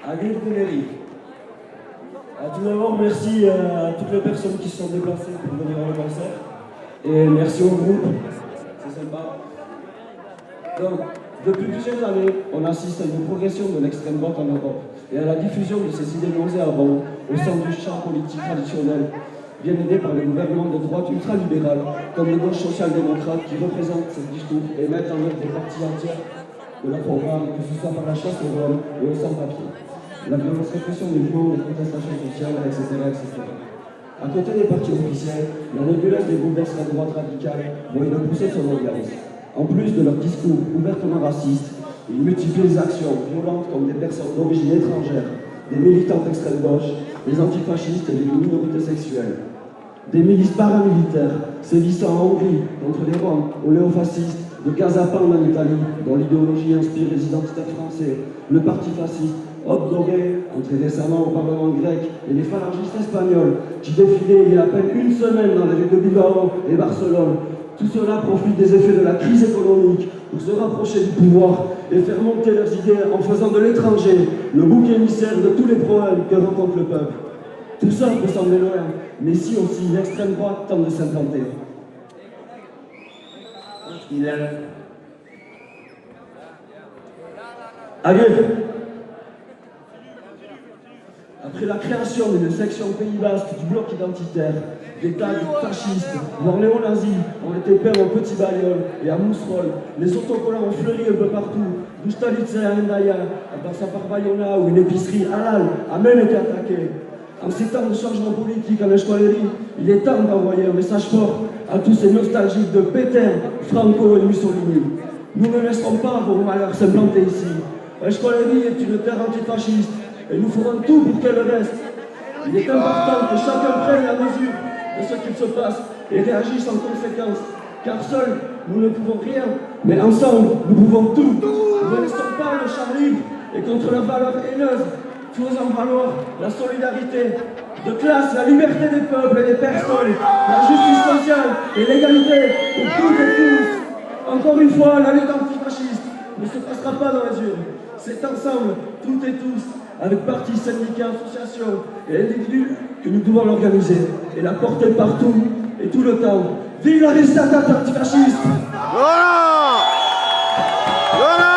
Aguirre Pénéry. Tout d'abord, merci à toutes les personnes qui se sont déplacées pour venir à le concert. Et merci au groupe, c'est sympa. Donc, depuis plusieurs années, on assiste à une progression de l'extrême droite en Europe et à la diffusion de ces idées nauséabondes au sein du champ politique traditionnel, bien aidé par les gouvernements de droite ultralibérales, comme les gauches social-démocrates qui représentent ce discours et mettent en œuvre des parties entières de leur programme, que ce soit par la chasse aux hommes et au sans-papier, la violence répression des mouvements, des contestations sociales, etc., etc. À côté des partis officiels, la nébuleuse des groupes d'extrême droite radicale voit une poussée de son audience. En plus de leur discours ouvertement raciste, ils multiplient les actions violentes contre des personnes d'origine étrangère, des militants d'extrême gauche, des antifascistes et des minorités sexuelles. Des milices paramilitaires sévissant en Hongrie contre les Roms, aux néofascistes, de Gazapin en Italie, dont l'idéologie inspire les identitaires français, le parti fasciste, Hop Doré, entré récemment au Parlement grec, et les phalangistes espagnols qui défilaient il y a à peine une semaine dans les rues de Bilbao et Barcelone. Tout cela profite des effets de la crise économique pour se rapprocher du pouvoir et faire monter leurs idées en faisant de l'étranger le bouc émissaire de tous les problèmes que rencontre le peuple. Tout ça peut sembler loin, mais si aussi l'extrême droite tente de s'implanter. Aguirre. Après la création d'une section Pays Basque du bloc identitaire, des tags fascistes, voire néo-nazis, ont été peints au Petit Bailleul et à Mousserolles. Les autocollants ont fleuri un peu partout. Boustalitze à Endaya, à passant par Bayona, où une épicerie halal a même été attaquée. En ces temps de changement politique en escolaire, il est temps d'envoyer un message fort à tous ces nostalgiques de Pétain, Franco et Mussolini. Nous ne laisserons pas vos malheurs s'implanter ici. Escolaire est une terre antifasciste et nous ferons tout pour qu'elle reste. Il est important que chacun prenne la mesure de ce qu'il se passe et réagisse en conséquence, car seuls nous ne pouvons rien, mais ensemble nous pouvons tout. Nous ne laissons pas le char libre et contre la valeur haineuse, faisant valoir la solidarité de classe, la liberté des peuples et des personnes, la justice sociale et l'égalité pour toutes et tous. Encore une fois, la lutte antifasciste ne se passera pas dans les urnes. C'est ensemble, toutes et tous, avec partis, syndicats, associations et individus, que nous devons l'organiser et la porter partout et tout le temps. Vive la résistance antifasciste! Voilà! Voilà!